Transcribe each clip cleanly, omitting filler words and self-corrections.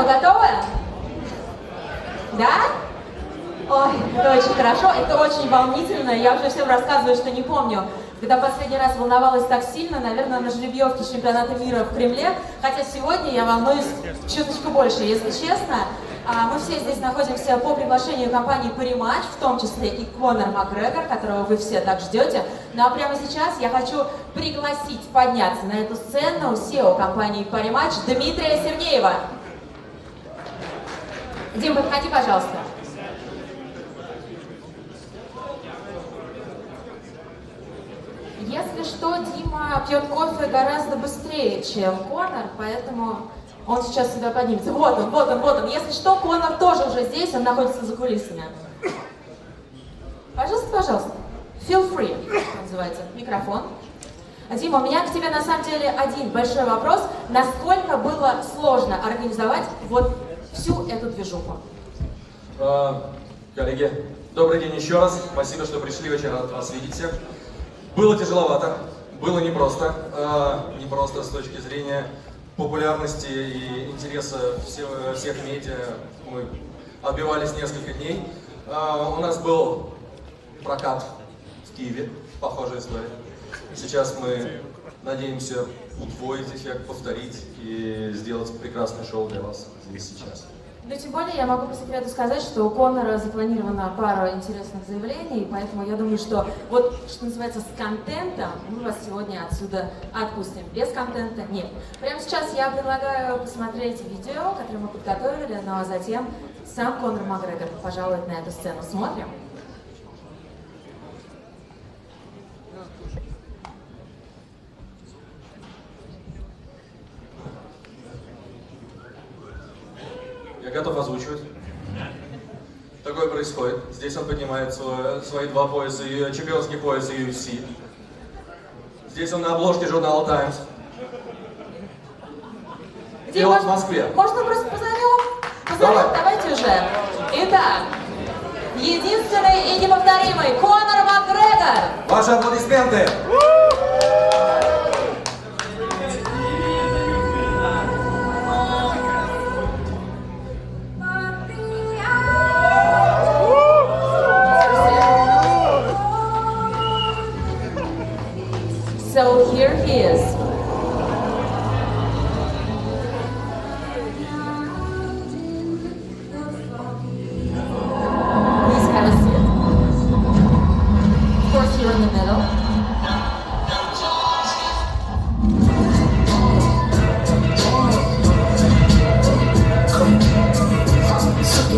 вы готовы? Да? Ой, это очень хорошо, это очень волнительно. Я уже всем рассказываю, что не помню, когда последний раз волновалась так сильно, наверное, на жеребьевке чемпионата мира в Кремле. Хотя сегодня я волнуюсь чуточку больше, если честно. Мы все здесь находимся по приглашению компании Rematch, в том числе и Конор Макгрегор, которого вы все так ждете. Ну а прямо сейчас я хочу пригласить подняться на эту сцену SEO компании Rematch Дмитрия Сергеева. Дим, подходи, пожалуйста. Если что, Дима пьет кофе гораздо быстрее, чем Конор, поэтому он сейчас сюда поднимется. Вот он, вот он, вот он. Если что, Конор тоже уже здесь, он находится за кулисами. Пожалуйста, пожалуйста. Feel free, называется микрофон. Дима, у меня к тебе на самом деле один большой вопрос. Насколько было сложно организовать вот всю эту движуху? Коллеги, добрый день еще раз. Спасибо, что пришли, очень рад вас видеть всех. Было тяжеловато, было непросто. Непросто с точки зрения популярности и интереса всех медиа. Мы отбивались несколько дней. У нас был прокат в Киеве, похожая история. Сейчас мы надеемся удвоить эффект, повторить и сделать прекрасное шоу для вас здесь сейчас. Ну, тем более, я могу по секрету сказать, что у Конора запланирована пара интересных заявлений, поэтому я думаю, что вот, что называется, с контентом мы вас сегодня отсюда отпустим. Без контента нет. Прямо сейчас я предлагаю посмотреть видео, которое мы подготовили, ну а затем сам Конор Макгрегор пожалует на эту сцену. Смотрим. Я готов озвучивать. Такое происходит. Здесь он поднимает свои два пояса, чемпионских пояса UFC. Здесь он на обложке журнала Times. И он в Москве. Можно просто позовем? Давайте уже. Итак, единственный и неповторимый Конор Макгрегор. Ваши аплодисменты. So here he is. Please have a seat. Of course, you're in the middle. Do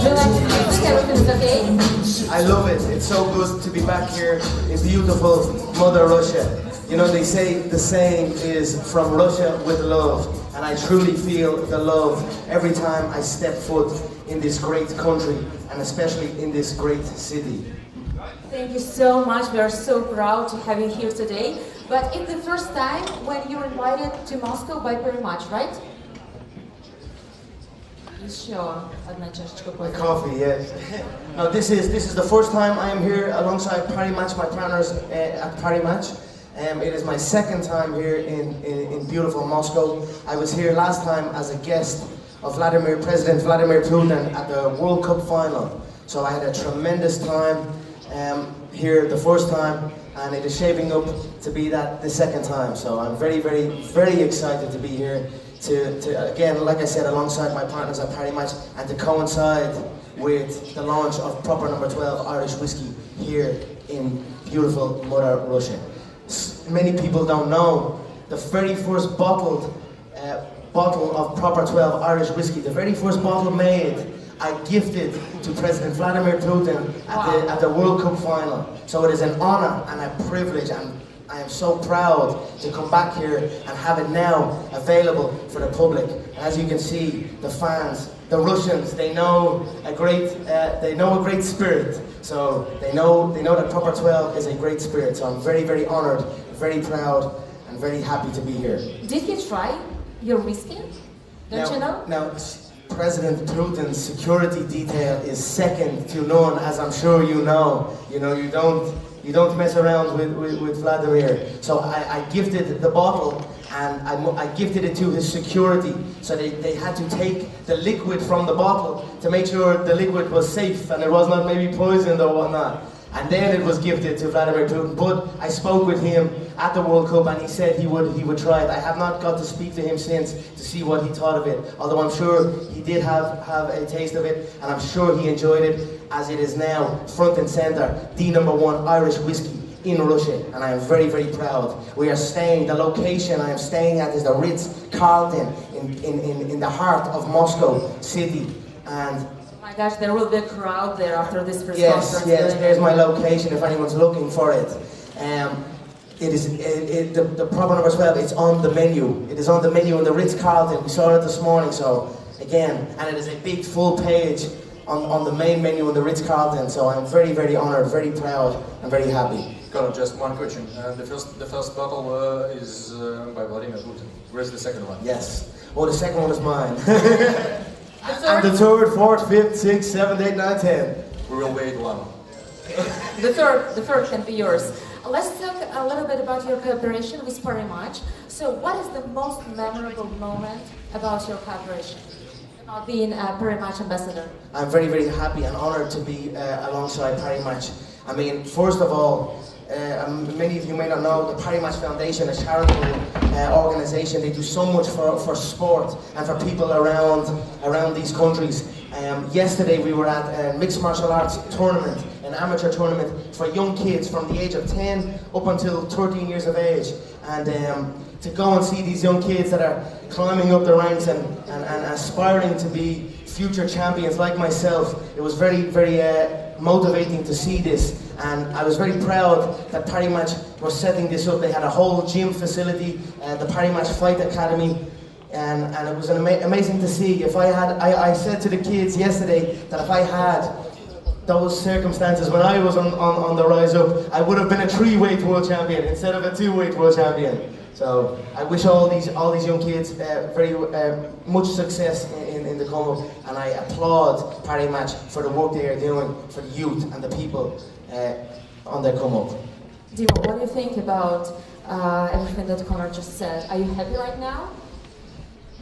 you like the music? Everything's okay? I love it. It's so good to be back here in beautiful Mother Russia. You know, they say the saying is from Russia with love, and I truly feel the love every time I step foot in this great country, and especially in this great city. Thank you so much. We are so proud to have you here today. But it's the first time when you were invited to Moscow by Rematch, right? Еще одна чашечка кофе. Coffee, yes. Now this is the first time I am here alongside Rematch, my partners at Rematch. It is my second time here in beautiful Moscow. I was here last time as a guest of President Vladimir Putin at the World Cup final. So I had a tremendous time here the first time, and it is shaping up to be that the second time. So I'm very, very, very excited to be here. To again, like I said, alongside my partners at Rematch, and to coincide with the launch of proper number 12 Irish whiskey here in beautiful Mother Russia. Many people don't know, the very first bottle of proper 12 Irish whiskey, the very first bottle made, I gifted to President Vladimir Putin at the World Cup final. So it is an honor and a privilege, and I am so proud to come back here and have it now available for the public. As you can see, the fans, the Russians, they know a great spirit. So they know that Proper 12 is a great spirit. So I'm very, very honored, very proud, and very happy to be here. Did he try your whiskey? Don't you know? Now, President Putin's security detail is second to none, as I'm sure you know. You know, you don't mess around with Vladimir. So I gifted the bottle, and I gifted it to his security. So they had to take the liquid from the bottle to make sure the liquid was safe and it was not maybe poisoned or whatnot. And then it was gifted to Vladimir Putin. But I spoke with him at the World Cup and he said he would try it. I have not got to speak to him since to see what he thought of it. Although I'm sure he did have a taste of it, and I'm sure he enjoyed it, as it is now front and centre, the #1 Irish whiskey in Russia, and I am very, very proud. We are staying, the location I am staying at is the Ritz-Carlton in the heart of Moscow city. And oh my gosh, there will be a crowd there after this press conference. Yes, there's my location if anyone's looking for it. It is the proper number 12, it's on the menu. It is on the menu in the Ritz-Carlton. We saw it this morning, so again, and it is a big full page on the main menu in the Ritz-Carlton, so I'm very, very honoured, very proud, and very happy. Conor, just one question. The first bottle is by Vladimir Putin. Where's the second one? Yes. Oh, the second one is mine. The And the third, fourth, fifth, sixth, seventh, eighth, ninth, 10. We will wait one. The third can be yours. Let's talk a little bit about your cooperation with Parimatch. So what is the most memorable moment about your cooperation? About being a Parimatch ambassador? I'm very, very happy and honoured to be alongside Parimatch. I mean, first of all, many of you may not know, the Parimatch Foundation, a charitable organisation, they do so much for sport and for people around these countries. Yesterday we were at a mixed martial arts tournament, an amateur tournament for young kids from the age of 10 up until 13 years of age. And to go and see these young kids that are climbing up the ranks and aspiring to be future champions like myself, it was very, very motivating to see this. And I was very proud that Parimatch was setting this up. They had a whole gym facility, the Parimatch Fight Academy, and it was amazing to see. If I said to the kids yesterday that if I had those circumstances when I was on the rise up, I would have been a 3-weight world champion instead of a 2-weight world champion. So I wish all these young kids very much success in the come up, and I applaud Parimatch for the work they are doing for the youth and the people on their come up. Dima, what do you think about everything that Conor just said? Are you happy right now?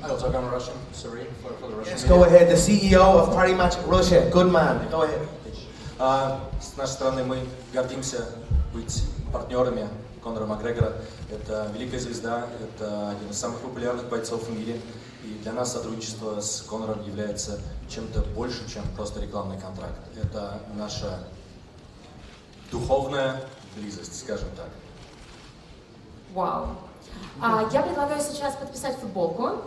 I'll talk on Russian, sorry for the Russian. Yes, go ahead. The CEO of Parimatch Russia, good man. Go ahead. С нашей стороны мы гордимся быть партнерами Конора Макгрегора. Это великая звезда, это один из самых популярных бойцов в мире. И для нас сотрудничество с Конором является чем-то больше, чем просто рекламный контракт. Это наша духовная близость, скажем так. Вау. Я предлагаю сейчас подписать футболку.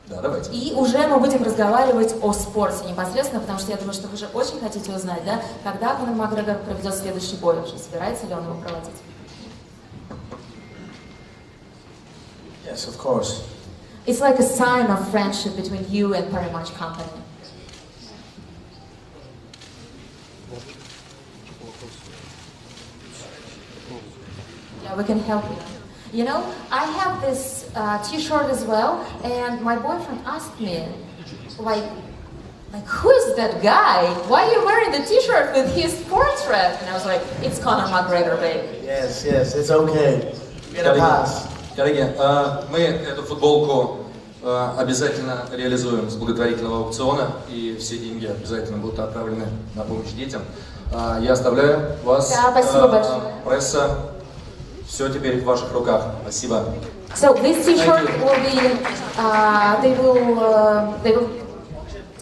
Да, давайте. И уже мы будем разговаривать о спорте непосредственно, потому что я думаю, что вы же очень хотите узнать, да, когда Конор Макгрегор проведет следующий бой вообще, собирается ли он его проводить? Yes, of course. It's like a sign of friendship between you and Parimatch company. Yeah, we can help you. You know, I have this T-shirt as well, and my boyfriend asked me, like, who is that guy? Why are you wearing the T-shirt with his portrait? And I was like, it's Conor McGregor, baby. Yes, it's okay. Get a pass. Коллеги, мы эту футболку обязательно реализуем с благотворительного аукциона, и все деньги обязательно будут отправлены на помощь детям. Я оставляю вас, Да, спасибо большое. Пресса. Все теперь в ваших руках. Спасибо. So this T-shirt will be,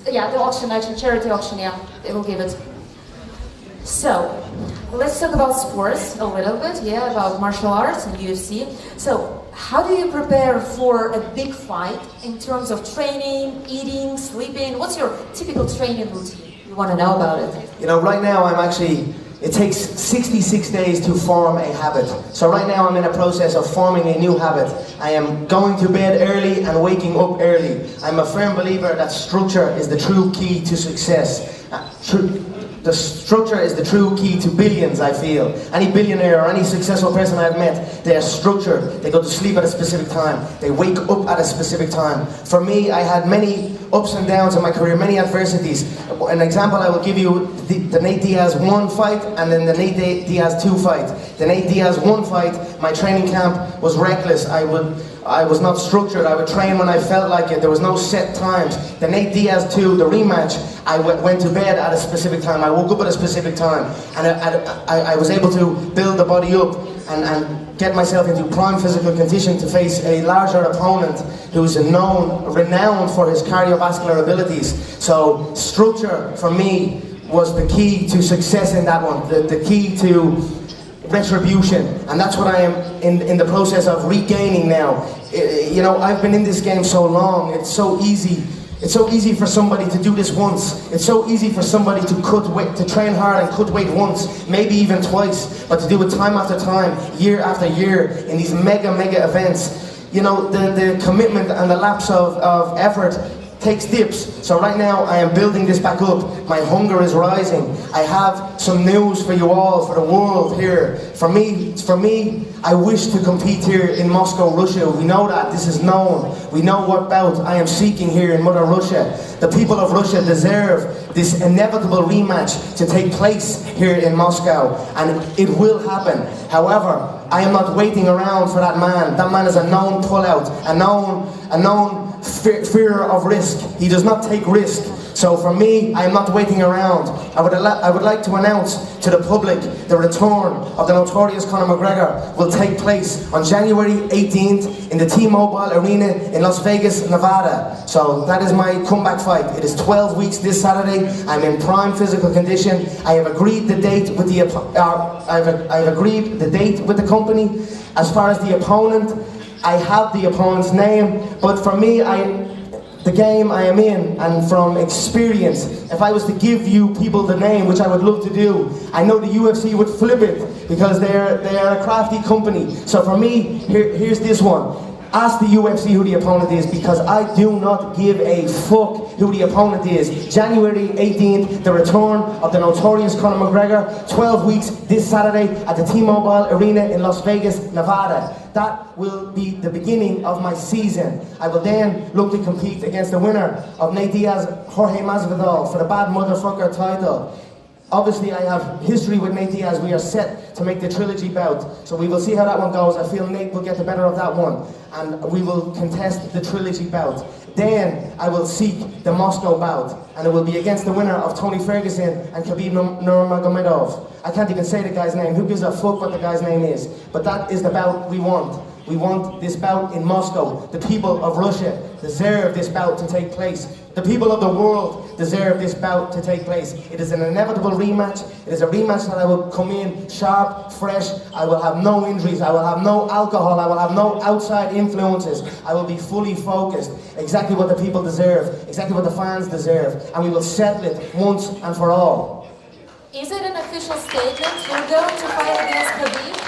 the auction, actually, charity auction, yeah, they will give it. So, let's talk about sports a little bit, yeah, about martial arts and UFC. So, how do you prepare for a big fight in terms of training, eating, sleeping? What's your typical training routine? We want to know about it. You know, right now it takes 66 days to form a habit. So right now I'm in a process of forming a new habit. I am going to bed early and waking up early. I'm a firm believer that structure is the true key to success. The structure is the true key to billions, I feel. Any billionaire or any successful person I've met, they are structured. They go to sleep at a specific time. They wake up at a specific time. For me, I had many ups and downs in my career, many adversities. An example I will give you, the Nate Diaz 1 fight and then the Nate Diaz 2 fight. The Nate Diaz 1 fight, my training camp was reckless. I I was not structured. I would train when I felt like it. There was no set times. The Nate Diaz 2, the rematch, I went to bed at a specific time. I woke up at a specific time. And I was able to build the body up and get myself into prime physical condition to face a larger opponent who's renowned for his cardiovascular abilities. So structure, for me, was the key to success in that one. The key to retribution, and that's what I am in the process of regaining now. You know, I've been in this game so long. It's so easy for somebody to do this once. It's so easy for somebody to cut weight, to train hard and cut weight once, maybe even twice, but to do it time after time, year after year, in these mega events. You know, the commitment and the lapse of effort takes dips. So right now I am building this back up. My hunger is rising. I have some news for you all, for the world here. For me, I wish to compete here in Moscow, Russia. We know that. This is known. We know what bout I am seeking here in Mother Russia. The people of Russia deserve this inevitable rematch to take place here in Moscow, and it will happen. However, I am not waiting around for that man. That man is a known pullout, a known fear of risk. He does not take risk. So for me, I am not waiting around. I would like to announce to the public the return of the notorious Conor McGregor will take place on January 18th in the T-Mobile Arena in Las Vegas, Nevada. So that is my comeback fight. It is 12 weeks this Saturday. I'm in prime physical condition. I have agreed the date with the I've agreed the date with the company. As far as the opponent, I have the opponent's name, but for me, the game I am in, and from experience, if I was to give you people the name, which I would love to do, I know the UFC would flip it because they are a crafty company. So for me, here's this one. Ask the UFC who the opponent is, because I do not give a fuck who the opponent is. January 18th, the return of the notorious Conor McGregor, 12 weeks this Saturday at the T-Mobile Arena in Las Vegas, Nevada. That will be the beginning of my season. I will then look to compete against the winner of Nate Diaz, Jorge Masvidal for the bad motherfucker title. Obviously, I have history with Nate Diaz. We are set to make the trilogy bout. So we will see how that one goes. I feel Nate will get the better of that one. And we will contest the trilogy bout. Then I will seek the Moscow bout. And it will be against the winner of Tony Ferguson and Khabib Nurmagomedov. I can't even say the guy's name. Who gives a fuck what the guy's name is? But that is the bout we want. We want this bout in Moscow. The people of Russia deserve this bout to take place. The people of the world deserve this bout to take place. It is an inevitable rematch. It is a rematch that I will come in sharp, fresh. I will have no injuries. I will have no alcohol. I will have no outside influences. I will be fully focused. Exactly what the people deserve. Exactly what the fans deserve. And we will settle it once and for all. Is it an official statement? You're going to fight against Khabib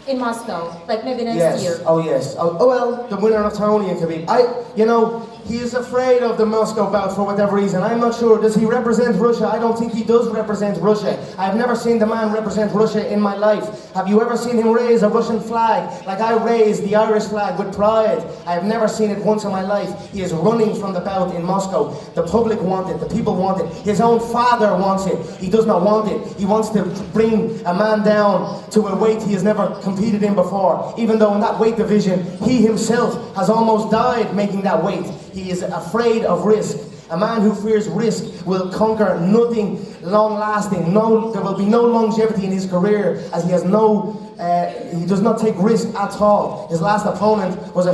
in Moscow, like maybe next year? Oh yes. Oh well, the winner of Tony and Khabib. You know, he is afraid of the Moscow bout for whatever reason. I'm not sure. Does he represent Russia? I don't think he does represent Russia. I've never seen the man represent Russia in my life. Have you ever seen him raise a Russian flag like I raised the Irish flag with pride? I have never seen it once in my life. He is running from the bout in Moscow. The public want it. The people want it. His own father wants it. He does not want it. He wants to bring a man down to a weight he has never competed in before. Even though in that weight division, he himself has almost died making that weight. He is afraid of risk. A man who fears risk will conquer nothing long-lasting. There will be no longevity in his career, as he has he does not take risk at all. His last opponent was a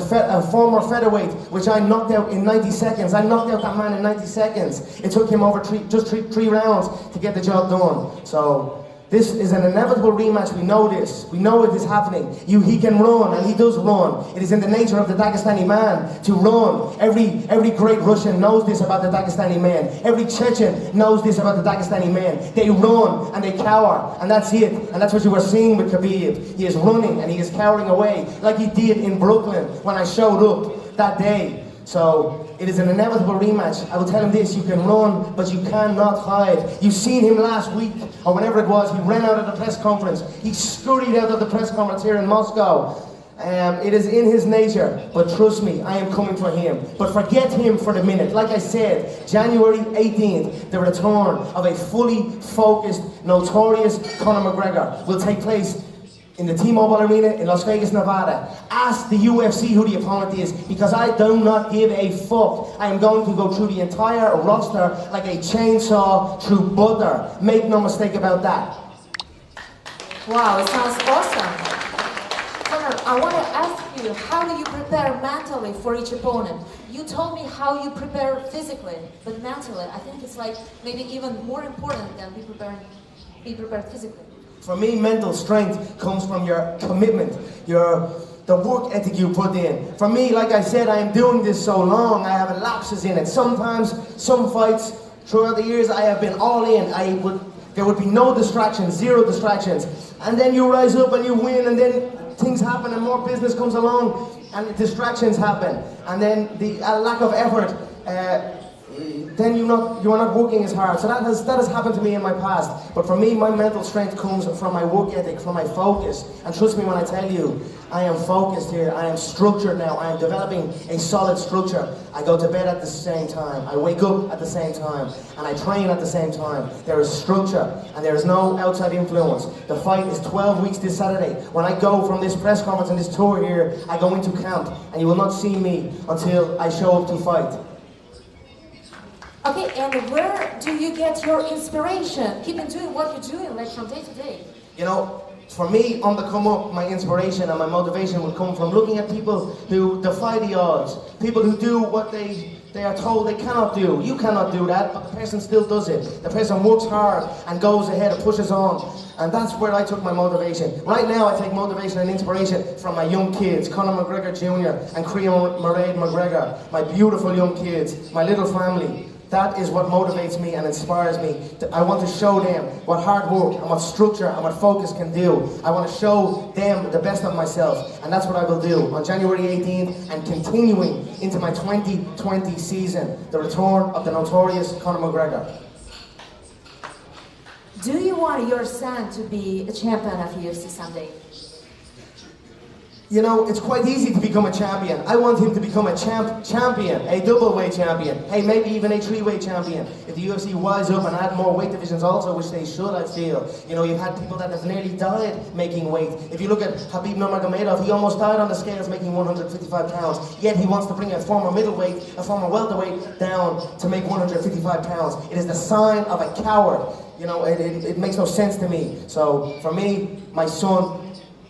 former featherweight, which I knocked out in 90 seconds. I knocked out that man in 90 seconds. It took him over three rounds to get the job done. So this is an inevitable rematch. We know this. We know it is happening. He can run, and he does run. It is in the nature of the Dagestani man to run. Every great Russian knows this about the Dagestani man. Every Chechen knows this about the Dagestani man. They run and they cower, and that's it. And that's what you were seeing with Khabib. He is running and he is cowering away, like he did in Brooklyn when I showed up that day. So it is an inevitable rematch. I will tell him this: you can run, but you cannot hide. You've seen him last week, or whenever it was, he ran out of the press conference. He scurried out of the press conference here in Moscow. It is in his nature, but trust me, I am coming for him. But forget him for the minute. Like I said, January 18th, the return of a fully focused, notorious Conor McGregor will take place in the T-Mobile Arena in Las Vegas, Nevada. Ask the UFC who the opponent is, because I do not give a fuck. I am going to go through the entire roster like a chainsaw through butter. Make no mistake about that. Wow, it sounds awesome. Conor, I want to ask you, how do you prepare mentally for each opponent? You told me how you prepare physically, but mentally, I think it's like maybe even more important than be prepared physically. For me, mental strength comes from your commitment, the work ethic you put in. For me, like I said, I am doing this so long, I have lapses in it. Sometimes, some fights, throughout the years, I have been all in. There would be no distractions, zero distractions. And then you rise up and you win, and then things happen and more business comes along and distractions happen. And then the lack of effort, then you are not working as hard. So that has happened to me in my past. But for me, my mental strength comes from my work ethic, from my focus. And trust me when I tell you, I am focused here. I am structured now. I am developing a solid structure. I go to bed at the same time. I wake up at the same time. And I train at the same time. There is structure and there is no outside influence. The fight is 12 weeks this Saturday. When I go from this press conference and this tour here, I go into camp. And you will not see me until I show up to fight. Okay, and where do you get your inspiration? Keep on doing what you're doing, like from day to day. You know, for me, on the come up, my inspiration and my motivation would come from looking at people who defy the odds. People who do what they are told they cannot do. You cannot do that, but the person still does it. The person works hard and goes ahead and pushes on. And that's where I took my motivation. Right now, I take motivation and inspiration from my young kids, Conor McGregor Jr. and Creon McGregor, my beautiful young kids, my little family. That is what motivates me and inspires me. I want to show them what hard work and what structure and what focus can do. I want to show them the best of myself, and that's what I will do on January 18th and continuing into my 2020 season, the return of the notorious Conor McGregor. Do you want your son to be a champion of UFC someday? You know, it's quite easy to become a champion. I want him to become a champion, a double-weight champion. Hey, maybe even a three-weight champion. If the UFC wise up and add more weight divisions also, which they should, I feel. You know, you've had people that have nearly died making weight. If you look at Khabib Nurmagomedov, he almost died on the scales making 155 pounds. Yet he wants to bring a former middleweight, a former welterweight down to make 155 pounds. It is the sign of a coward. You know, it makes no sense to me. So, for me, my son,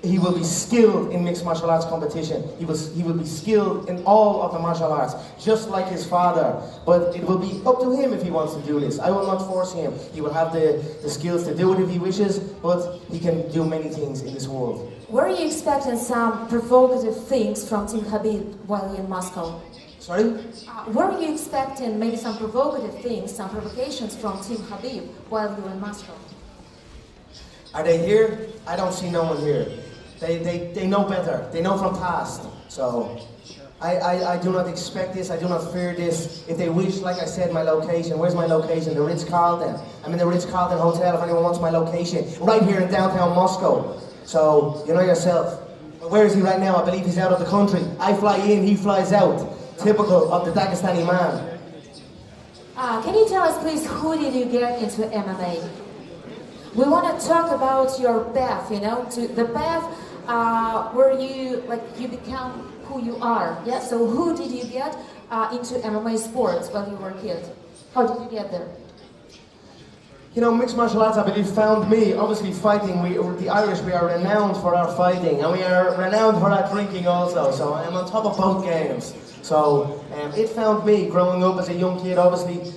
he will be skilled in mixed martial arts competition. He will be skilled in all of the martial arts, just like his father. But it will be up to him if he wants to do this. I will not force him. He will have the skills to do it if he wishes, but he can do many things in this world. Were you expecting some provocative things from Team Khabib while in Moscow? Sorry? Were you expecting maybe some provocative things, some provocations from Team Khabib while you were in Moscow? Are they here? I don't see no one here. They know better. They know from past. So I do not expect this. I do not fear this. If they wish, like I said, my location. Where's my location? The Ritz-Carlton. I'm in the Ritz-Carlton Hotel if anyone wants my location. Right here in downtown Moscow. So, you know yourself. Where is he right now? I believe he's out of the country. I fly in, he flies out. Typical of the Dagestani man. Can you tell us, please, who did you get into MMA? We want to talk about your path, you know, to the path where you become who you are. Yeah. So who did you get into MMA sports when you were a kid? How did you get there? You know, mixed martial arts, I believe, found me. Obviously, fighting. The Irish, we are renowned for our fighting, and we are renowned for our drinking also. So I'm on top of both games. So it found me growing up as a young kid. Obviously,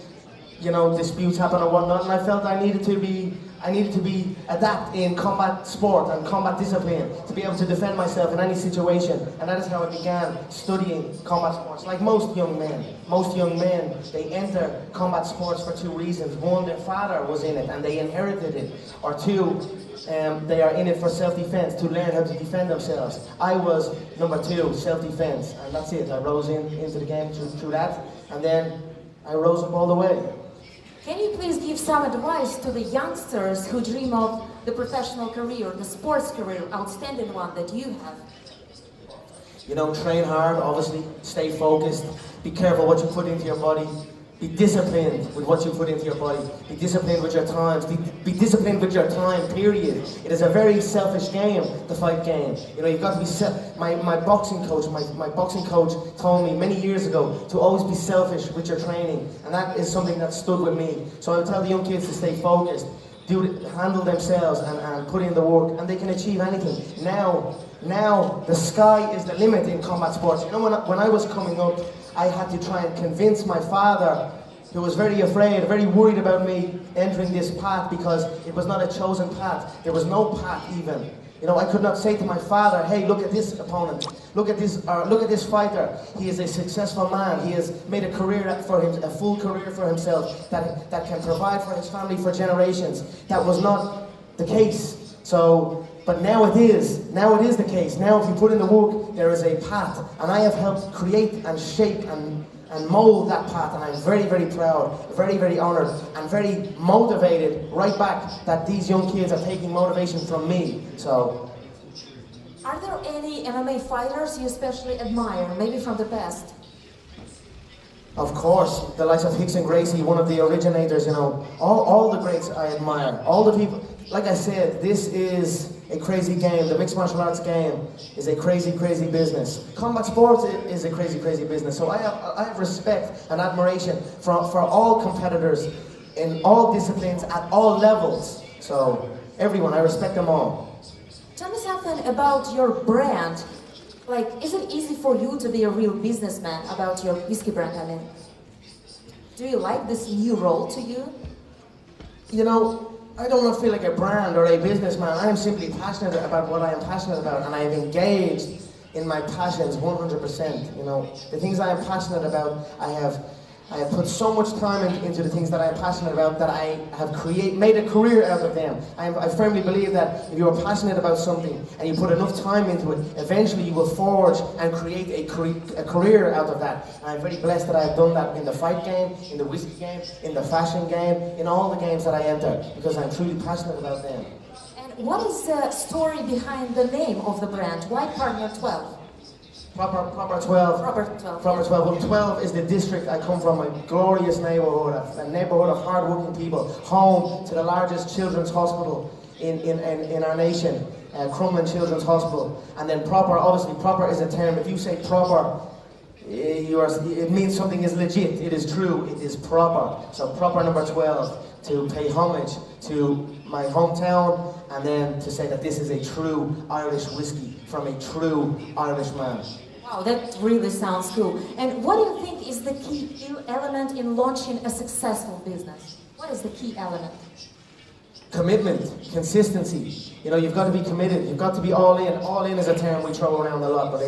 you know, disputes happen and whatnot, and I felt I needed to be adept in combat sport and combat discipline to be able to defend myself in any situation. And that is how I began studying combat sports. Like most young men, they enter combat sports for two reasons. One, their father was in it and they inherited it. Or two, they are in it for self-defense, to learn how to defend themselves. I was number two, self-defense, and that's it. I rose into the game through that, and then I rose up all the way. Can you please give some advice to the youngsters who dream of the professional career, the sports career, outstanding one that you have? You know, train hard, obviously, stay focused, be careful what you put into your body. Be disciplined with what you put into your body. Be disciplined with your times. Be disciplined with your time, period. It is a very selfish game, the fight game. You know, you've got to be my boxing coach told me many years ago to always be selfish with your training. And that is something that stood with me. So I would tell the young kids to stay focused, handle themselves and put in the work, and they can achieve anything. Now the sky is the limit in combat sports. You know, when I was coming up, I had to try and convince my father, who was very afraid, very worried about me entering this path because it was not a chosen path. There was no path even. You know, I could not say to my father, hey, look at this opponent, look at this fighter. He is a successful man. He has made a career for him, a full career for himself that can provide for his family for generations. That was not the case. So, but now it is. Now it is the case. Now if you put in the work, there is a path. And I have helped create and shape and mold that path. And I'm very, very proud, very, very honored, and very motivated right back that these young kids are taking motivation from me. So, are there any MMA fighters you especially admire, maybe from the past? Of course, the likes of Hicks and Gracie, one of the originators, you know, all the greats I admire. All the people, like I said, this is a crazy game. The mixed martial arts game is a crazy, crazy business. Combat sports is a crazy, crazy business. So I have respect and admiration for all competitors in all disciplines at all levels. So everyone, I respect them all. Tell me something about your brand. Like, is it easy for you to be a real businessman about your whiskey brand? I mean, do you like this new role to you? You know, I do not feel like a brand or a businessman. I am simply passionate about what I am passionate about, and I have engaged in my passions 100%. You know, the things I am passionate about, I have put so much time into the things that I am passionate about that I have made a career out of them. I firmly believe that if you are passionate about something and you put enough time into it, eventually you will forge and create a career out of that. And I'm very blessed that I have done that in the fight game, in the whiskey game, in the fashion game, in all the games that I enter, because I'm truly passionate about them. And what is the story behind the name of the brand? Why Partner 12? Proper 12. Proper 12. Proper 12. Well, 12 is the district I come from, a glorious neighbourhood, a neighbourhood of hard-working people, home to the largest children's hospital in our nation, Crumlin Children's Hospital. And then proper, obviously, proper is a term. If you say proper, it means something is legit. It is true. It is proper. So proper number 12 to pay homage to my hometown, and then to say that this is a true Irish whiskey from a true Irish man. Wow, that really sounds cool. And what do you think is the key element in launching a successful business? What is the key element? Commitment, consistency. You know, you've got to be committed. You've got to be all in. All in is a term we throw around a lot,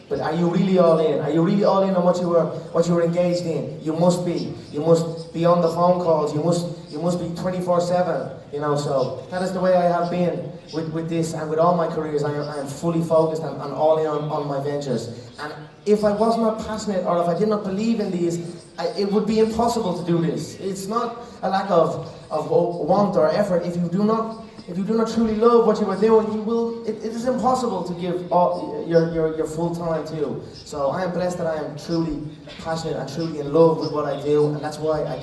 but are you really all in? Are you really all in on what you were engaged in? You must be. You must be on the phone calls. You must be 24/7. You know, so that is the way I have been with this and with all my careers. I am fully focused and all in on my ventures. And if I was not passionate, or if I did not believe in these, it would be impossible to do this. It's not a lack of want or effort. If you do not truly love what you are doing, it is impossible to give all your full time to. So I am blessed that I am truly passionate and truly in love with what I do, and that's why I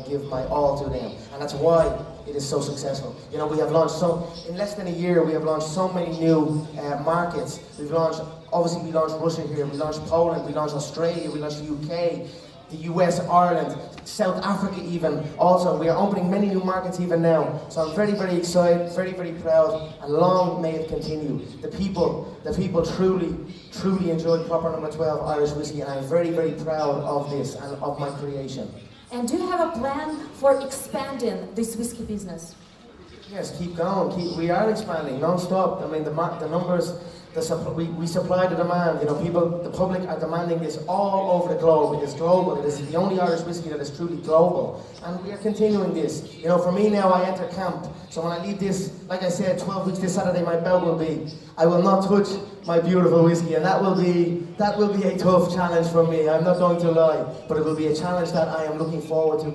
give my all to them, and that's why it is so successful. You know, we have launched in less than a year, we have launched so many new markets. We launched Russia here, we launched Poland, we launched Australia, we launched the UK, the US, Ireland, South Africa even. Also, we are opening many new markets even now. So I'm very, very excited, very, very proud, and long may it continue. The people truly enjoyed proper number 12 Irish whiskey, and I'm very, very proud of this and of my creation. And do you have a plan for expanding this whiskey business? Yes, keep going. We are expanding non-stop. I mean, the numbers, we supply the demand. You know, the public are demanding this all over the globe. It is global. It is the only Irish whiskey that is truly global, and we are continuing this. You know, for me now, I enter camp. So when I leave this, like I said, 12 weeks this Saturday, my belt will be. I will not touch my beautiful whiskey, and that will be that will be a tough challenge for me. I'm not going to lie, but it will be a challenge that I am looking forward to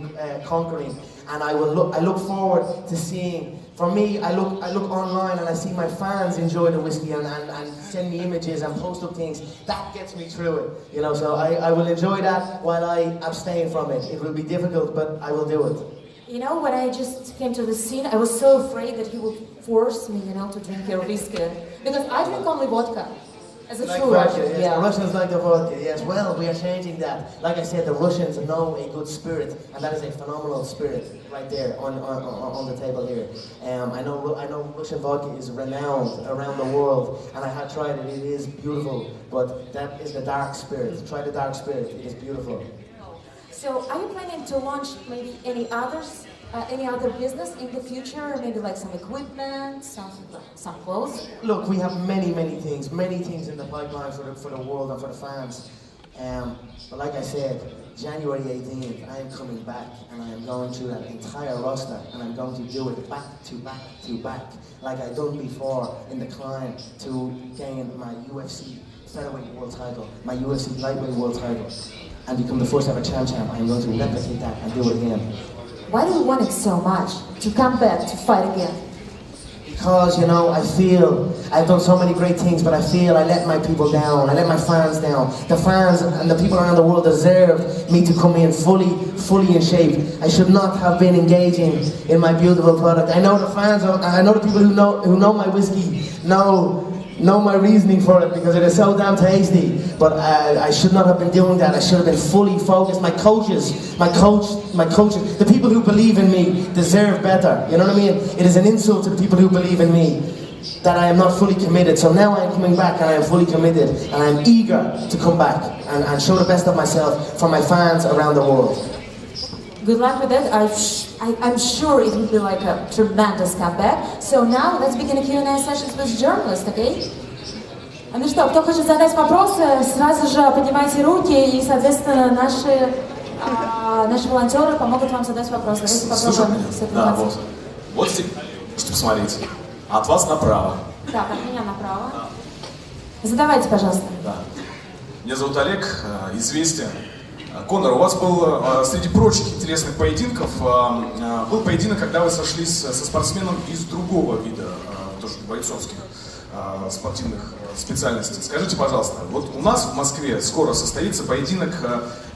conquering. And I look forward to seeing. For me, I look online and I see my fans enjoy the whiskey and send me images and post up things. That gets me through it, you know. So I will enjoy that while I abstain from it. It will be difficult, but I will do it. You know, when I just came to the scene, I was so afraid that he would force me, you know, to drink your whiskey. Because I drink only vodka. As a like true vodka, Russian, yes. yeah. The Russians like the vodka, yes. Well, we are changing that. Like I said, the Russians know a good spirit, and that is a phenomenal spirit right there on the table here. I know Russian vodka is renowned around the world, and I have tried it. It is beautiful, but that is the dark spirit. Try the dark spirit. It is beautiful. So, are you planning to launch maybe any other business in the future? Maybe like some equipment, some clothes? Look, we have many things in the pipeline for the world and for the fans. But like I said, January 18th, I am coming back and I am going through that entire roster and I'm going to do it back to back to back, like I've done before in the climb to gain my UFC featherweight world title, my UFC lightweight world title, and become the first ever champ. I am going to replicate that and do it again. Why do you want it so much to come back to fight again? Because, you know, I feel I've done so many great things, but I feel I let my people down. I let my fans down. The fans and the people around the world deserved me to come in fully in shape. I should not have been engaging in my beautiful product. I know the fans, I know the people who know my whiskey know my reasoning for it because it is so damn tasty. But I should not have been doing that. I should have been fully focused. My coaches, the people who believe in me deserve better. You know what I mean? It is an insult to the people who believe in me that I am not fully committed. So now I am coming back and I am fully committed and I am eager to come back and show the best of myself for my fans around the world. Good luck with that. I'm sure it will be like a tremendous comeback. So now let's begin a Q&A sessions with journalists, okay? Ну что, кто хочет задать вопросы, сразу же поднимайте руки, и, соответственно, наши волонтеры помогут вам задать вопросы. Давайте попробуем с этой да, вот, что посмотрите. От вас направо. Так, от меня направо. Задавайте, пожалуйста. Да. Меня зовут Олег, известен. Конор, у вас был среди прочих интересных поединков, был поединок, когда вы сошлись со спортсменом из другого вида, тоже бойцовских спортивных специальностей. Скажите, пожалуйста, вот у нас в Москве скоро состоится поединок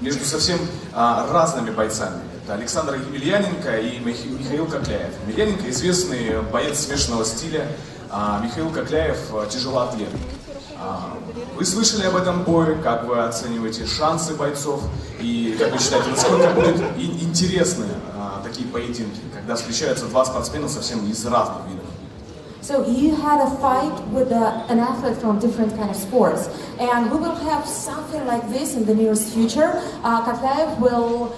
между совсем разными бойцами. Это Александр Емельяненко и Михаил Кокляев. Емельяненко известный боец смешанного стиля, Михаил Кокляев тяжелоатлет. Вы слышали об этом бое? Как вы оцениваете шансы бойцов? И как вы считаете, насколько будут интересны такие поединки, когда встречаются два спортсмена совсем из разных видов? So you had a fight with an athlete from different kind of sports, and we will have something like this in the nearest future. Kotlaev will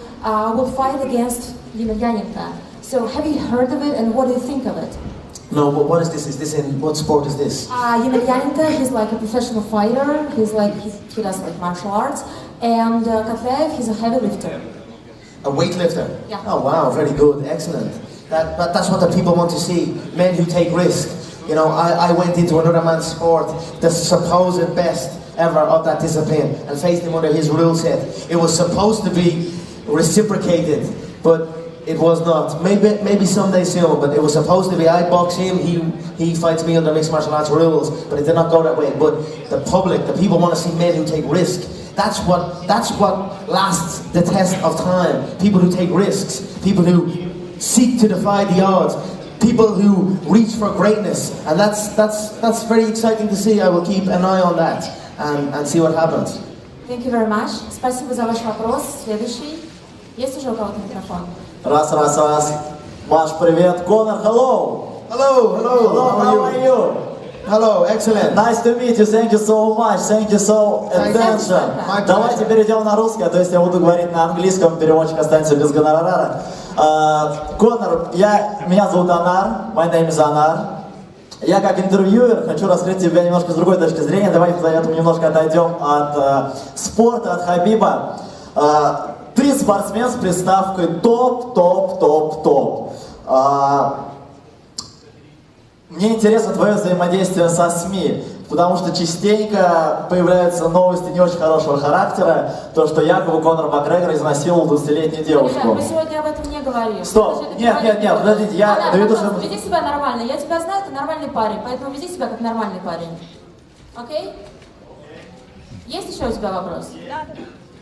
fight against Yemelyanenko. So have you heard of it, and what do you think of it? No, but what is this? Is this in, what sport is this? Yemelyanenko, he's like a professional fighter, he does like martial arts, and Kotlaev, he's a heavy lifter. A weightlifter? Yeah. Oh wow, very good, excellent. That's what the people want to see, men who take risks. You know, I went into another man's sport, the supposed best ever of that discipline, and faced him under his rule set. It was supposed to be reciprocated, but it was not. Maybe someday soon, but it was supposed to be. I box him, he fights me under mixed martial arts rules, but it did not go that way. But the public, the people want to see men who take risks. That's what lasts the test of time. People who take risks, people who seek to defy the odds, people who reach for greatness, and that's very exciting to see. I will keep an eye on that and see what happens. Thank you very much. Спасибо за ваш вопрос. Следующий. Есть уже у кого-то микрофон? Раз. Маш, привет. Конор, hello. Hello. How are you? Hello, excellent. Nice to meet you. Thank you so much. Thank you so attention. Давайте перейдем на русский, то есть я буду говорить на английском, переводчик останется без гонорара. Конор, меня зовут Анар, my name is Anar. Я как интервьюер хочу раскрыть тебя немножко с другой точки зрения. Давайте поэтому немножко отойдем от спорта, от Хабиба. Ты спортсмен с приставкой топ. Мне интересно твое взаимодействие со СМИ. потому что частенько появляются новости не очень хорошего характера, то, что якобы Конор Макгрегор изнасиловал 20-летнюю девушку. Ребят, мы сегодня об этом не говорим. Стоп! Нет, подождите, я доведу, что... Веди себя нормально. Я тебя знаю, ты нормальный парень, поэтому веди себя как нормальный парень. Окей? Есть еще у тебя вопрос? Да.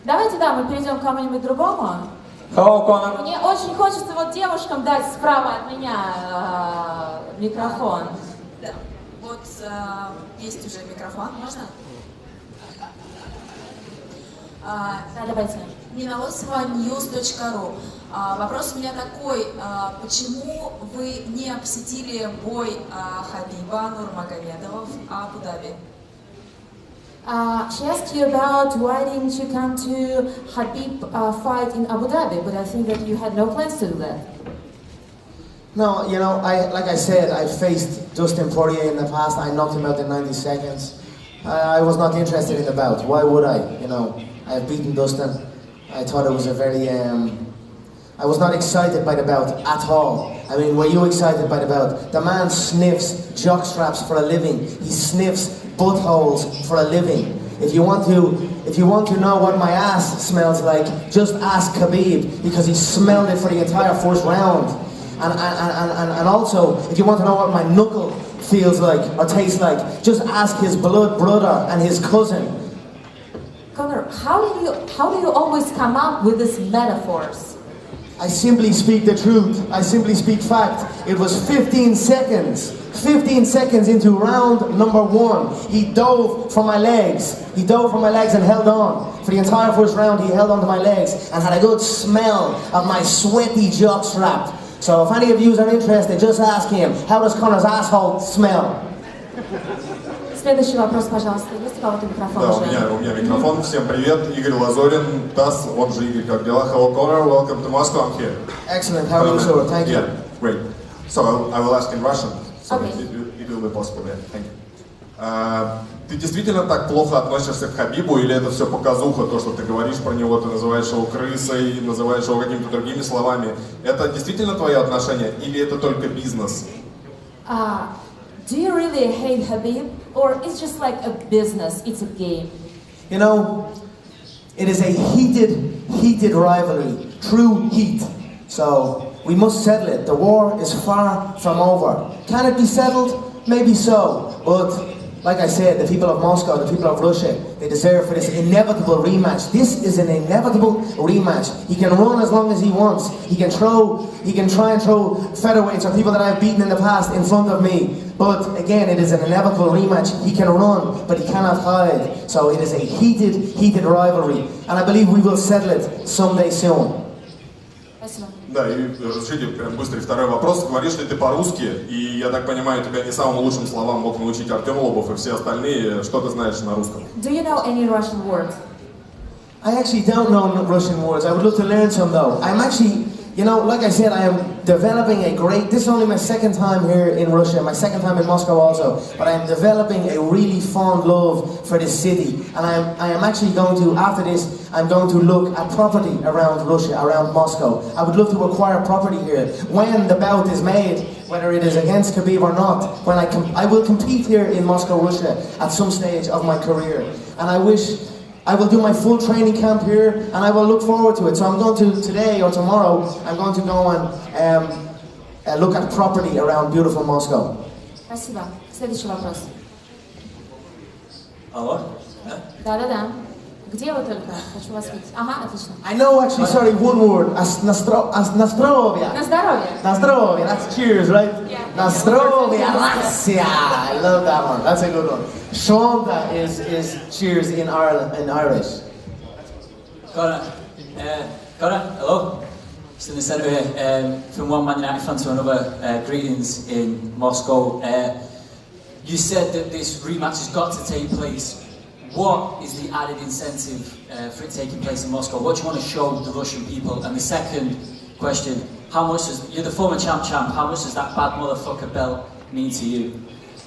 Давайте, мы перейдем к кому-нибудь другому. Hello, Конор. Мне очень хочется вот девушкам дать справа от меня микрофон. Да. Вот есть уже микрофон, можно? Да, давайте. Нинолосова news.ru. Вопрос у меня такой, почему вы не посетили бой Хабиба Нурмагомедова в Абу-Даби? She asked you about why didn't you come to Habib fight in Abu Dhabi, but I think that you had no plans to do that. No, you know, like I said, I faced Dustin Poirier in the past. I knocked him out in 90 seconds. I was not interested in the bout. Why would I? You know, I have beaten Dustin. I thought it was a very... I was not excited by the bout at all. I mean, were you excited by the bout? The man sniffs jockstraps for a living. He sniffs buttholes for a living. If you want to know what my ass smells like, just ask Khabib, because he smelled it for the entire first round. And also, if you want to know what my knuckle feels like or tastes like, just ask his blood brother and his cousin. Conor, how do you always come up with these metaphors? I simply speak the truth. I simply speak fact. It was 15 seconds. 15 seconds into round number 1. He dove for my legs. He dove for my legs and held on. For the entire first round, he held onto my legs and had a good smell of my sweaty jockstrap. So if any of you are interested, just ask him, how does Conor's asshole smell? Следующий вопрос, пожалуйста. Есть у кого-то микрофон? Да, у меня микрофон. Всем привет. Игорь Лазорин, ТАСС, он же Игорь, как дела? Hello, Conor. Welcome to Moscow. I'm here. Excellent. How are you, sir? Thank you. Yeah, great. So I will ask in Russian. So Okay. it will be possible. Yeah, thank you. Ты действительно так плохо относишься к Хабибу, или это все показуха, то, что ты говоришь про него, ты называешь его крысой, называешь его какими-то другими словами? Это действительно твое отношение, или это только бизнес? Do you really hate Habib, or it's just like a business, it's a game? You know, it is a heated rivalry, true heat. So we must settle it. The war is far from over. Can it be settled? Maybe so. But like I said, the people of Moscow, the people of Russia, they deserve for this inevitable rematch. This is an inevitable rematch. He can run as long as he wants. He can try and throw featherweights or people that I've beaten in the past in front of me. But again, it is an inevitable rematch. He can run, but he cannot hide. So it is a heated rivalry. And I believe we will settle it someday soon. Да, и разрешите прям быстрый второй вопрос. Говоришь ли ты по-русски? И я так понимаю, тебя не самым лучшим словам мог научить Артем Лобов и все остальные. Что ты знаешь на русском? Do you know any Russian words? I actually don't know Russian words. I would love to learn some though. I'm actually, you know, like I said, I am developing a great, this is only my second time here in Russia, my second time in Moscow also, but I am developing a really fond love for this city. And I am actually going to, after this, I'm going to look at property around Russia, around Moscow. I would love to acquire property here. When the bout is made, whether it is against Khabib or not, when I will compete here in Moscow, Russia, at some stage of my career. And I wish I will do my full training camp here, and I will look forward to it. So I'm going to, today or tomorrow, I'm going to go and look at property around beautiful Moscow. Спасибо. Следующий вопрос. Алло? Да. Где вы только? Хочу вас видеть. Ага, отлично. I know actually, sorry, one word. Nastrovia. На здоровье. Nastrovia, that's cheers, right? Yeah. Nastrovia, Lazia. I love that one. That's a good one. Shonda is cheers in Ireland, in Irish. Conor, hello. Still in the centre here. From one Man United fan to another, greetings in Moscow. You said that this rematch has got to take place. What is the added incentive for it taking place in Moscow? What do you want to show the Russian people? And the second question, you're the former champ, how much does that bad motherfucker belt mean to you?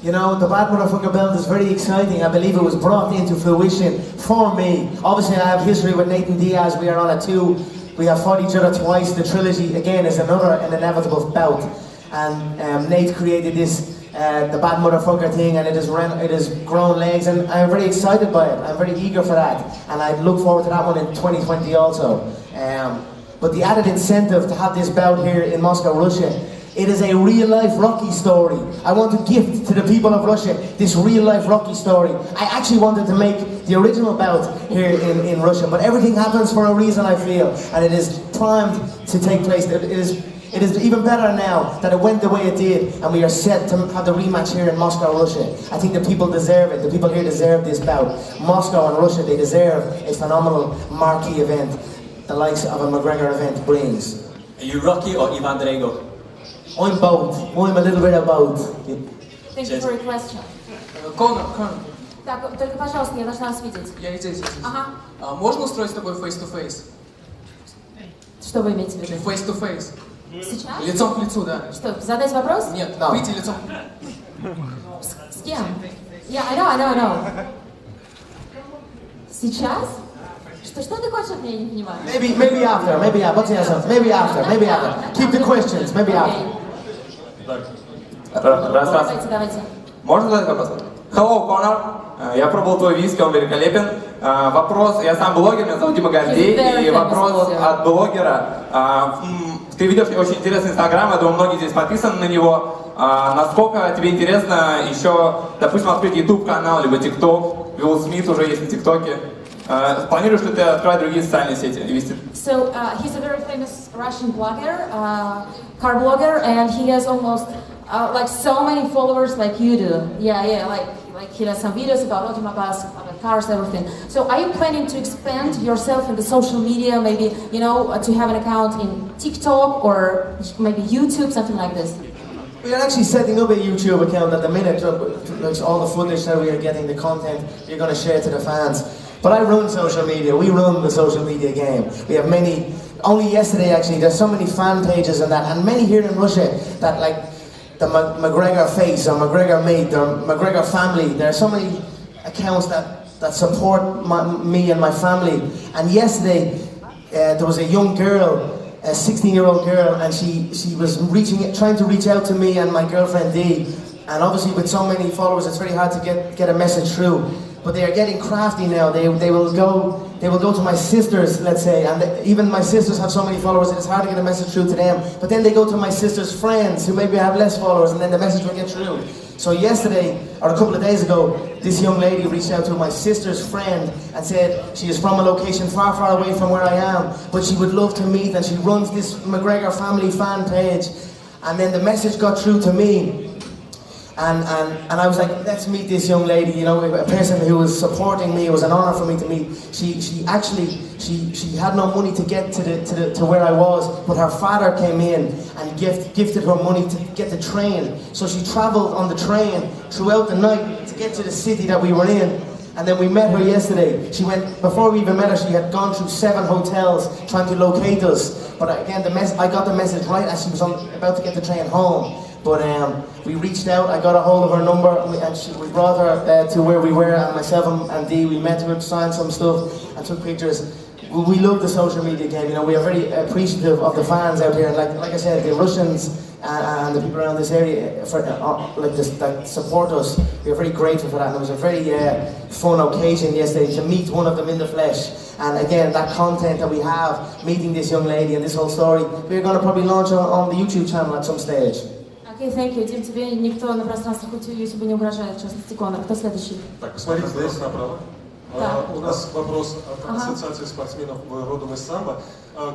You know, the bad motherfucker belt is very exciting. I believe it was brought into fruition for me. Obviously, I have history with Nathan Diaz. We are on a 2. We have fought each other twice. The trilogy, again, is an inevitable bout. And Nate created this the bad motherfucker thing, and it has grown legs, and I'm very excited by it. I'm very eager for that, and I look forward to that one in 2020 also. But the added incentive to have this bout here in Moscow, Russia, it is a real-life Rocky story. I want to gift to the people of Russia this real-life Rocky story. I actually wanted to make the original bout here in Russia, but everything happens for a reason, I feel, and it is primed to take place. It is even better now that it went the way it did, and we are set to have the rematch here in Moscow, Russia. I think the people deserve it. The people here deserve this bout. Moscow and Russia, they deserve a phenomenal marquee event, the likes of a McGregor event brings. Are you Rocky or Ivan Drago? I'm both. I'm a little bit of both. Thank you for your question. Конор. Так, только, пожалуйста, я должна вас видеть. Я здесь. Ага. Можно устроить с тобой face-to-face? Что вы имеете в виду? Face-to-face. Сейчас? Лицом к лицу, да. Что, задать вопрос? Нет, No. выйти лицом. С кем? Yeah, I know. Сейчас? Что ты хочешь от меня, я не понимаю? Maybe after. What's the answer? Maybe after. Keep the questions. Maybe after. Давайте. Можно задать вопрос? Hello, Конор. Я пробовал твой виски, он великолепен. Вопрос, я сам блогер, меня зовут Дима Гордей, и вопрос от блогера. Ты ведешь очень интересный инстаграм, я думаю, многие здесь подписаны на него. Насколько тебе интересно еще, допустим, открыть YouTube канал, либо TikTok? Уилл Смит уже есть на ТикТоке. Планируешь ли ты открывать другие социальные сети и вести? So he's a very famous Russian blogger, car blogger, and he has almost like so many followers like you do. Yeah, like he does some videos about automobiles, about cars, everything. So are you planning to expand yourself in the social media, maybe, you know, to have an account in TikTok or maybe YouTube, something like this? We are actually setting up a YouTube account at the minute. Like all the footage that we are getting, the content we're going to share to the fans. But I run social media. We run the social media game. We have many. Only yesterday, actually, there's so many fan pages and that, and many here in Russia that like the McGregor face or McGregor mate or McGregor family. There are so many accounts that support me and my family. And yesterday, there was a young girl, a 16-year-old girl, and she was trying to reach out to me and my girlfriend Dee. And obviously, with so many followers, it's very hard to get a message through. But they are getting crafty now. They will go to my sisters, let's say, and even my sisters have so many followers that it's hard to get a message through to them. But then they go to my sister's friends who maybe have less followers, and then the message will get through. So yesterday, or a couple of days ago, this young lady reached out to my sister's friend and said she is from a location far, far away from where I am, but she would love to meet, and she runs this McGregor family fan page. And then the message got through to me. And I was like, let's meet this young lady, you know, a person who was supporting me. It was an honor for me to meet. She had no money to get to where I was, but her father came in and gifted her money to get the train. So she traveled on the train throughout the night to get to the city that we were in. And then we met her yesterday. Before we even met her, she had gone through 7 hotels trying to locate us. But again, I got the message right as she was about to get the train home. But we reached out, I got a hold of her number, and we brought her to where we were, and myself and Dee, we met her, signed some stuff, and took pictures. We love the social media game, you know, we are very appreciative of the fans out here, and like I said, the Russians and the people around this area that support us, we are very grateful for that, and it was a very fun occasion yesterday to meet one of them in the flesh. And again, that content that we have, meeting this young lady and this whole story, we're going to probably launch on the YouTube channel at some stage. Окей, thank you. Дим, тебе никто на пространстве YouTube не угрожает, в частности, Конор. Кто следующий? Так, посмотрите, здесь направо. Да. У нас вопрос от Ассоциации спортсменов родом из самбо.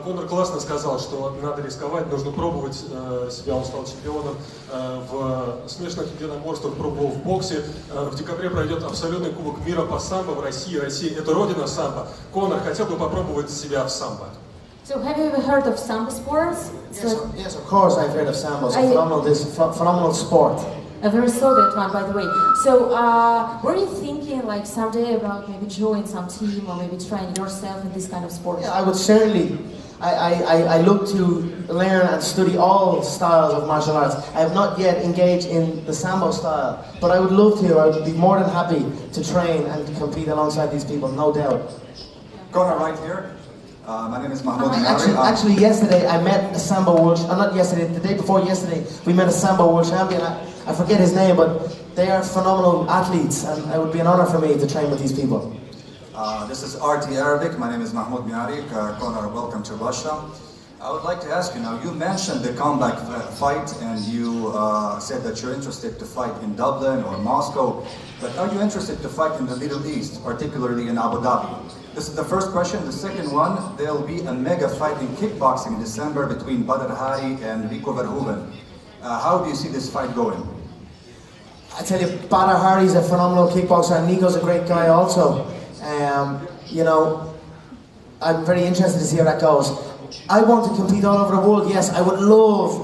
Конор классно сказал, что надо рисковать, нужно пробовать себя. Он стал чемпионом в смешанных единоборствах, пробовал в боксе. В декабре пройдет абсолютный кубок мира по самбо в России. Россия – это родина самбо. Конор хотел бы попробовать себя в самбо. So have you ever heard of sambo sports? Yes, of course I've heard of sambo. It's a phenomenal sport. A very Soviet one, by the way. So were you thinking like someday about maybe joining some team or maybe trying yourself in this kind of sport? Yeah, I would certainly. I look to learn and study all styles of martial arts. I have not yet engaged in the sambo style, but I would love to. I would be more than happy to train and to compete alongside these people, no doubt. Conor, right here. My name is Mahmoud. Actually, yesterday I met a sambo world. Not yesterday. The day before yesterday, we met a sambo world champion. I I forget his name, but they are phenomenal athletes, and it would be an honor for me to train with these people. This is RT Arabic. My name is Mahmoud Miarik. Conor, welcome to Russia. I would like to ask you now, you mentioned the comeback fight and you said that you're interested to fight in Dublin or Moscow, but are you interested to fight in the Middle East, particularly in Abu Dhabi? This is the first question. The second one, there'll be a mega fight in kickboxing in December between Badr Hari and Rico Verhoeven. How do you see this fight going? I tell you, Badr Hari is a phenomenal kickboxer, and Nico's a great guy also. You know, I'm very interested to see how that goes. I want to compete all over the world, yes. I would love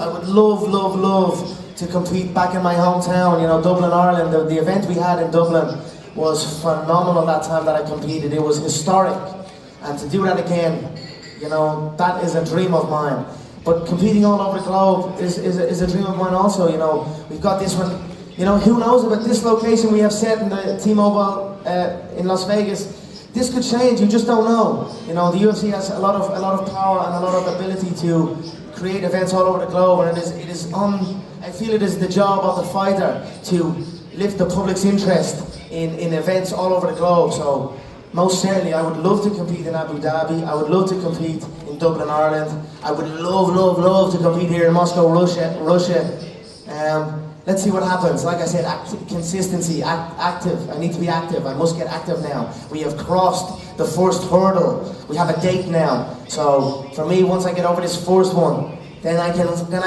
to compete back in my hometown, you know, Dublin, Ireland. The event we had in Dublin was phenomenal that time that I competed. It was historic. And to do that again, you know, that is a dream of mine. But competing all over the globe is a dream of mine also, you know. We've got this one, you know, who knows about this location we have set in the T-Mobile in Las Vegas. This could change, you just don't know. You know, the UFC has a lot of power and a lot of ability to create events all over the globe, and I feel it is the job of the fighter to lift the public's interest in events all over the globe. So most certainly I would love to compete in Abu Dhabi, I would love to compete in Dublin, Ireland, I would love to compete here in Moscow, Russia. Let's see what happens. Like I said, consistency, active. I need to be active. I must get active now. We have crossed the first hurdle. We have a date now. So for me, once I get over this first one, then I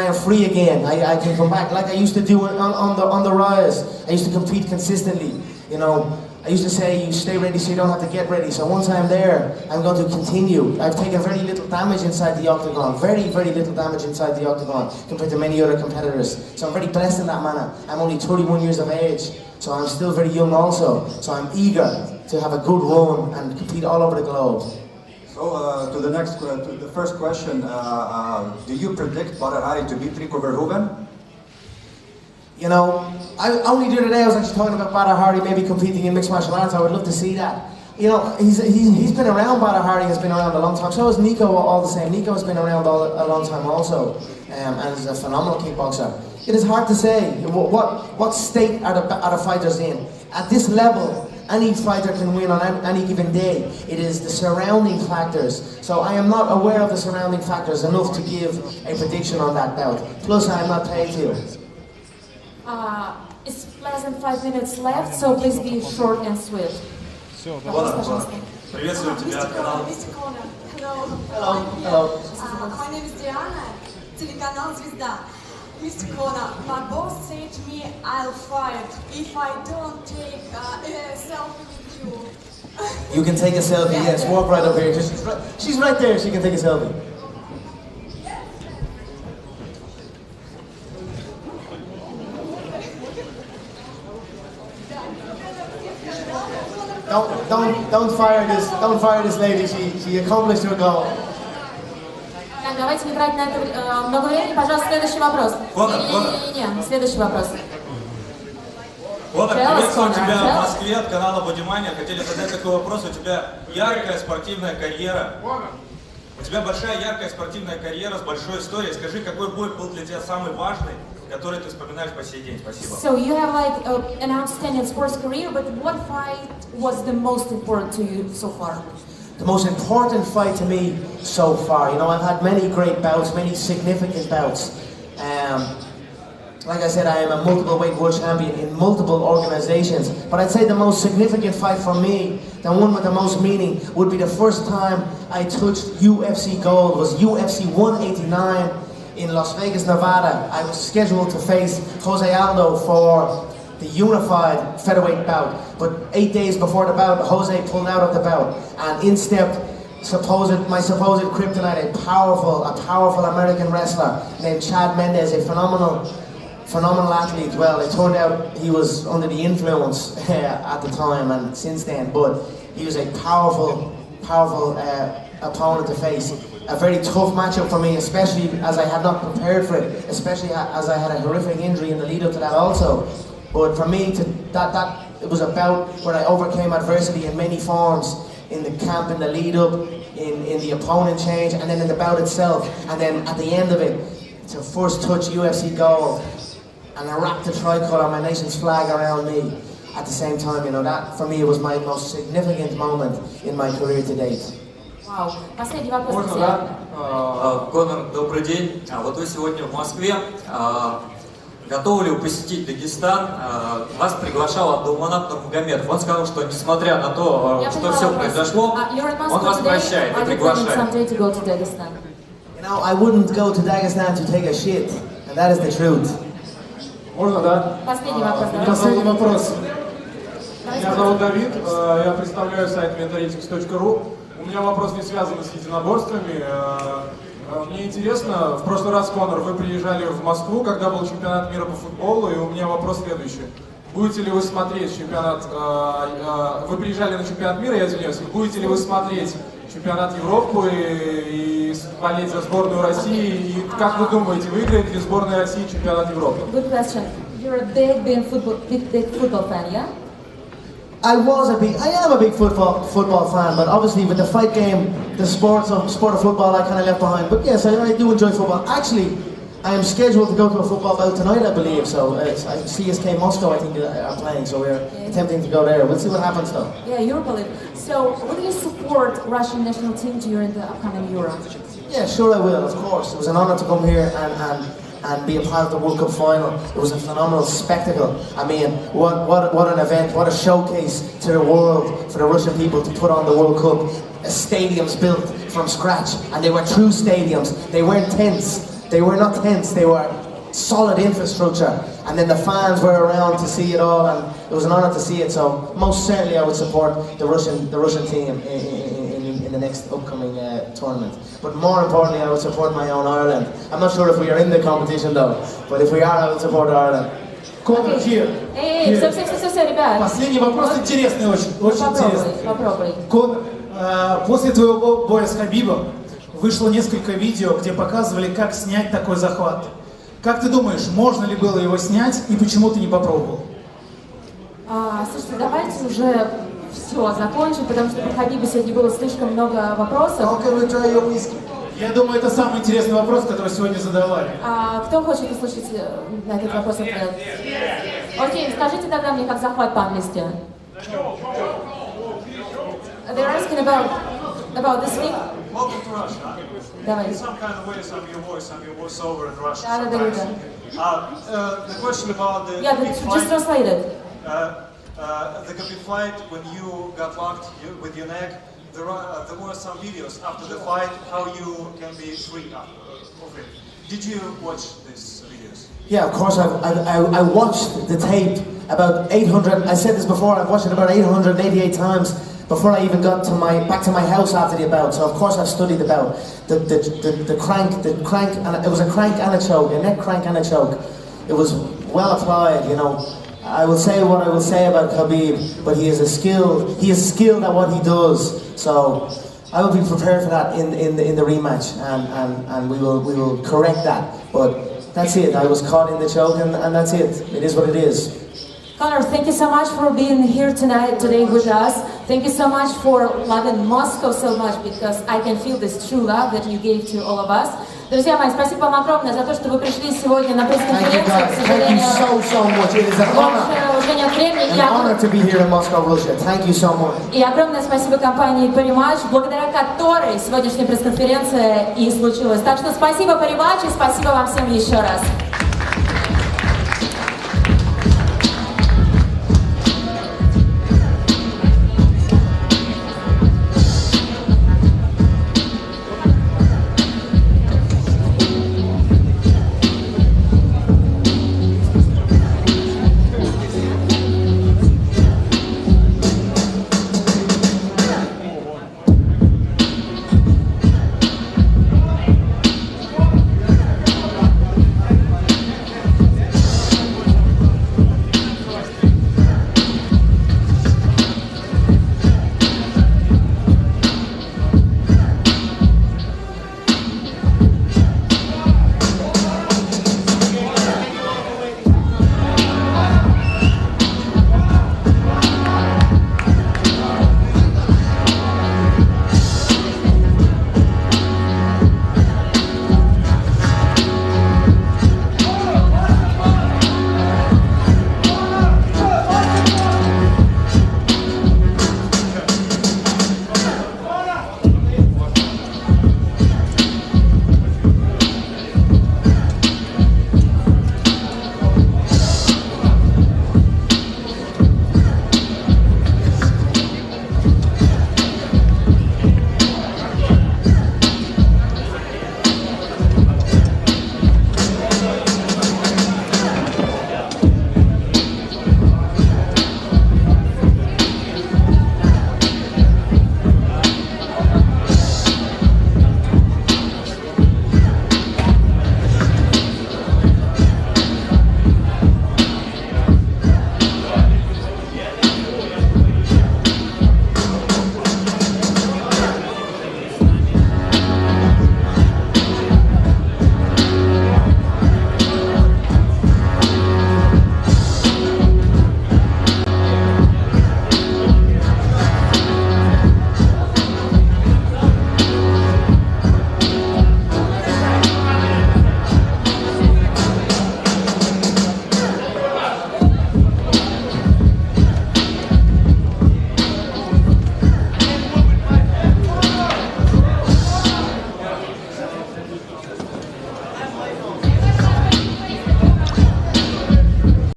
am free again. I can come back like I used to do on the rise. I used to compete consistently. You know, I used to say you stay ready so you don't have to get ready. So once I'm there, I'm going to continue. I've taken very little damage inside the octagon. Very little damage inside the octagon compared to many other competitors. So I'm very blessed in that manner. I'm only 31 years of age, so I'm still very young also. So I'm eager to have a good run and compete all over the globe. So to the first question, do you predict Badr Hari to beat Rico Verhoeven? You know, only the other day I was actually talking about Badr Hari maybe competing in mixed martial arts. I would love to see that. You know, he's been around. Badr Hari has been around a long time. So is Nico, all the same. Nico has been around a long time also, and is a phenomenal kickboxer. It is hard to say what state are the fighters in. At this level, any fighter can win on any given day. It is the surrounding factors. So I am not aware of the surrounding factors enough to give a prediction on that bout. Plus, I am not paid to. It's less than 5 minutes left, so please be short and sweet. Приветствую тебя, канал. Hello. My name is Diana, телеканал Звезда. Mr. Conor, my boss said to me, I'll fight if I don't take a selfie with you. You can take a selfie, yes. Walk right up here. She's right there, she can take a selfie. Don't fire this lady. She accomplished her goal. Так, давайте не тратить на это много времени. Пожалуйста, следующий вопрос. Не, следующий вопрос. Конор, приветствую тебя в Москве от канала Бодимания. Хотели задать такой вопрос. У тебя яркая спортивная карьера. У тебя большая яркая спортивная карьера с большой историей. Скажи, какой бой был для тебя самый важный, который ты вспоминаешь по сей день? Спасибо. So you have like an outstanding sports career, but what fight was the most important to you so far? The most important fight to me so far, you know, I've had many great bouts, many significant bouts. Like I said, I am a multiple weight world champion in multiple organizations, but I'd say the most significant fight for me, the one with the most meaning, would be the first time I touched UFC gold. It was UFC 189 in Las Vegas, Nevada. I was scheduled to face Jose Aldo for the unified featherweight bout, but 8 days before the bout, Jose pulled out of the bout, and in stepped my supposed kryptonite, a powerful American wrestler named Chad Mendes, a phenomenal athlete. Well, it turned out he was under the influence at the time and since then, but he was a powerful opponent to face. A very tough matchup for me, especially as I had not prepared for it, especially as I had a horrific injury in the lead up to that also. But for me, it was a bout where I overcame adversity in many forms, in the camp, in the lead up, in the opponent change, and then in the bout itself. And then at the end of it, to first touch UFC gold. and I wrapped the tricolour, my nation's flag, around me at the same time. You know, that for me was my most significant moment in my career to date. Вау. Последний вопрос. Можно, да? Конор, добрый день. Вот вы сегодня в Москве. Готовы ли вы посетить Дагестан? Вас приглашал Абдулманап Нурмагомедов. Он сказал, что несмотря на то, что все произошло, он вас прощает и приглашает. You know, I wouldn't go to Dagestan to take a shit, and that is the truth. Можно, да? Последний вопрос. Последний вопрос. Меня зовут Давид, я представляю сайт mentoretics.ru. У меня вопрос не связан с единоборствами. Мне интересно, в прошлый раз, Конор, вы приезжали в Москву, когда был чемпионат мира по футболу, и у меня вопрос следующий. Будете ли вы смотреть чемпионат, вы приезжали на чемпионат мира, я извиняюсь, будете ли вы смотреть чемпионат Европы и болеть за сборную России, и как вы думаете, выиграет ли сборная России чемпионат Европы? Good question. You're a big football fan, yeah? I am a big football fan, but obviously with the fight game, the sport of football I kind of left behind. But yes, I do enjoy football. Actually, I am scheduled to go to a football bout tonight, I believe. So CSK Moscow, I think, are playing. So we're attempting to go there. We'll see what happens, though. Yeah, Europa League. So, will you support Russian national team during the upcoming Euro? Yeah, sure I will. Of course, it was an honour to come here and be a part of the World Cup final. It was a phenomenal spectacle. I mean, what an event, what a showcase to the world for the Russian people to put on the World Cup. Stadiums built from scratch, and they were true stadiums. They weren't tents. They were not tents, they were solid infrastructure. And then the fans were around to see it all, and it was an honour to see it. So most certainly I would support the Russian team in the next upcoming tournament. But more importantly, I would support my own Ireland. I'm not sure if we are in the competition though, but if we are, I would support Ireland. Конор, все, ребят. Последний вопрос интересный, очень интересный. Попробуй. Конор, после твоего боя с Хабибом вышло несколько видео, где показывали, как снять такой захват. Как ты думаешь, можно ли было его снять и почему ты не попробовал? Слушайте, давайте уже все закончим, потому что про Хабиба сегодня было слишком много вопросов. Я думаю, это самый интересный вопрос, который сегодня задавали. Кто хочет услышать на этот вопрос ответ? Окей, скажите тогда мне, как захват по-английски. They're asking about this week. Welcome to Russia. Давай. In some kind of way, some of your voice over in Russian. Да. The question about the Just translated. The Khabib fight, when you got locked with your neck, there were some videos after the fight, how you can be free of it. Did you watch these videos? Yeah, of course. I watched the tape about 800. I said this before. I've watched it about 888 times before I even got back to my house after the bout. So of course I've studied the bout. The crank, and it was a crank and a choke, a neck crank and a choke. It was well applied, you know. I will say what I will say about Khabib, but he is skilled at what he does. So I will be prepared for that in the rematch, and we will correct that. But that's it. I was caught in the choke, and that's it. It is what it is. Conor, thank you so much for being here today with us. Thank you so much for loving Moscow so much, because I can feel this true love that you gave to all of us. Друзья мои, спасибо вам огромное за то, что вы пришли сегодня на пресс-конференцию. К сожалению, уже нет времени. И огромное спасибо компании Париматч, благодаря которой сегодняшняя пресс-конференция и случилась. Так что спасибо Париматч и спасибо вам всем еще раз.